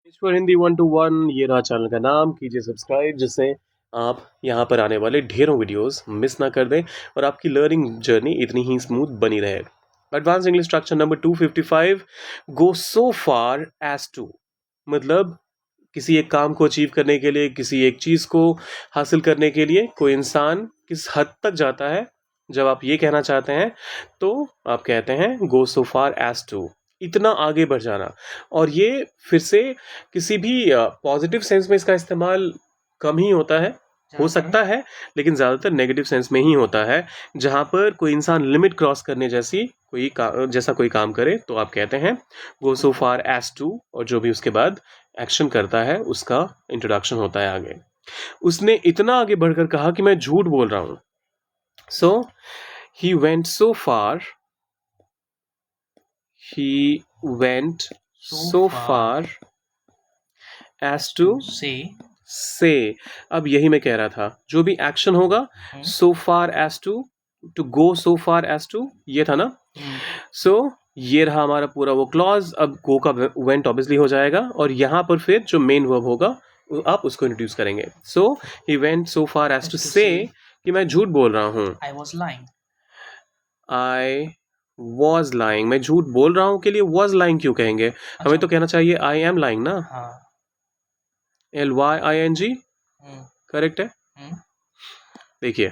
ईश्वर हिंदी 1-1 ये रहा चैनल का नाम, कीजिए सब्सक्राइब जिससे आप यहाँ पर आने वाले ढेरों वीडियोस मिस ना कर दें और आपकी लर्निंग जर्नी इतनी ही स्मूथ बनी रहे। Advance English structure number 255, go so far as to, मतलब किसी एक काम को अचीव करने के लिए, किसी एक चीज़ को हासिल करने के लिए कोई इंसान किस हद तक जाता है। जब आप ये कहना चाहते हैं तो आप कहते हैं गो सो फार एज टू, इतना आगे बढ़ जाना। और ये फिर से किसी भी पॉजिटिव सेंस में इसका इस्तेमाल कम ही होता है, हो सकता है, लेकिन ज़्यादातर नेगेटिव सेंस में ही होता है। जहाँ पर कोई इंसान लिमिट क्रॉस करने जैसा कोई काम करे तो आप कहते हैं गो सो फार एज टू, और जो भी उसके बाद एक्शन करता है उसका इंट्रोडक्शन होता है आगे। उसने इतना आगे बढ़कर कहा कि मैं झूठ बोल रहा हूं। So he went so far, he went so far as to say। अब यही मैं कह रहा था, जो भी एक्शन होगा so far as to go so far as to, ये था ना। so ये रहा हमारा पूरा वो क्लॉज। अब go का went ऑब्वियसली हो जाएगा और यहाँ पर फिर जो मेन वर्ब होगा आप उसको इंट्रोड्यूस करेंगे। so he went so far as to say कि मैं झूठ बोल रहा हूँ। I was lying, मैं झूठ बोल रहा हूँ के लिए was lying क्यों कहेंगे? हमें तो कहना चाहिए I am lying ना। lying करेक्ट है। देखिए,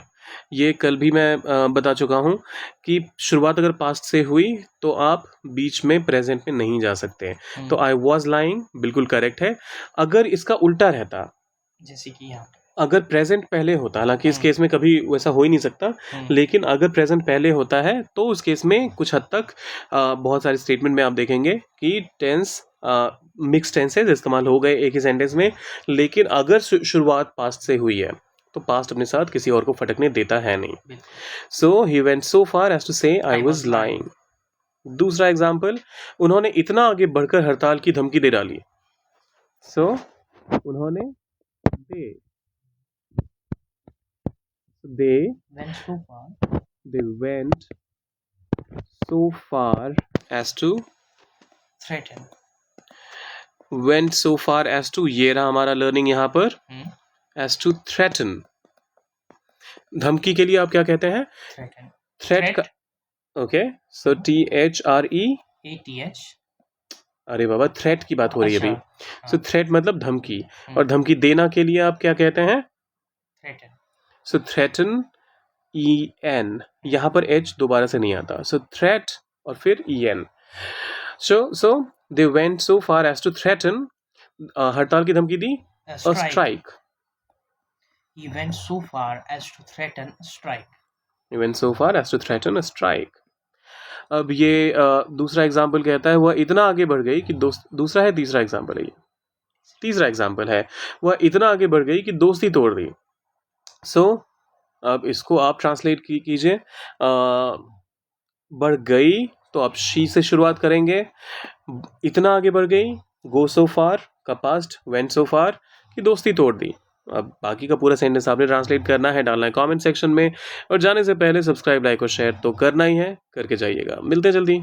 ये कल भी मैं बता चुका हूँ कि शुरुआत अगर पास्ट से हुई तो आप बीच में प्रेजेंट में नहीं जा सकते। तो I was lying बिल्कुल करेक्ट है। अगर इसका उल्टा रहता, जैसे कि यहाँ अगर प्रेजेंट पहले होता, हालांकि इस केस में कभी वैसा हो ही नहीं सकता, लेकिन अगर प्रेजेंट पहले होता है तो उस केस में कुछ हद तक बहुत सारे स्टेटमेंट में आप देखेंगे कि टेंस मिक्स टेंसेस इस्तेमाल हो गए एक ही सेंटेंस में। लेकिन अगर शुरुआत पास्ट से हुई है तो पास्ट अपने साथ किसी और को फटकने देता है नहीं। So he went so far as to say I was lying. दूसरा एग्जाम्पल, उन्होंने इतना आगे बढ़कर हड़ताल की धमकी दे डाली। सो उन्होंने they went so far as to threaten। went so far as to, ये रहा हमारा लर्निंग यहाँ पर। as to threaten, धमकी के लिए आप क्या कहते हैं? थ्रेट का। ओके, सो THREATH। अरे बाबा, थ्रेट की बात हो रही है अभी। सो थ्रेट मतलब धमकी, और धमकी देना के लिए आप क्या कहते हैं? सो थ्रेटन, EN, यहाँ पर H दोबारा से नहीं आता। सो थ्रेट और फिर EN। So they went so far as to threaten, हड़ताल की धमकी दी। A strike, He went so far as to threaten a strike। He went so far as to threaten a strike। अब ये दूसरा एग्जाम्पल कहता है वह इतना आगे बढ़ गई कि दूसरा है, तीसरा एग्जाम्पल है ये, तीसरा एग्जाम्पल है, वह इतना आगे बढ़ गई कि दोस्ती तोड़ दी। सो अब इसको आप ट्रांसलेट कीजिए। बढ़ गई तो आप शी से शुरुआत करेंगे। इतना आगे बढ़ गई, गो सो फार का पास्ट, वेंट सो फार कि दोस्ती तोड़ दी। अब बाकी का पूरा सेंटेंस आपने ट्रांसलेट करना है, डालना है कमेंट सेक्शन में, और जाने से पहले सब्सक्राइब, लाइक और शेयर तो करना ही है, करके जाइएगा। मिलते हैं जल्दी।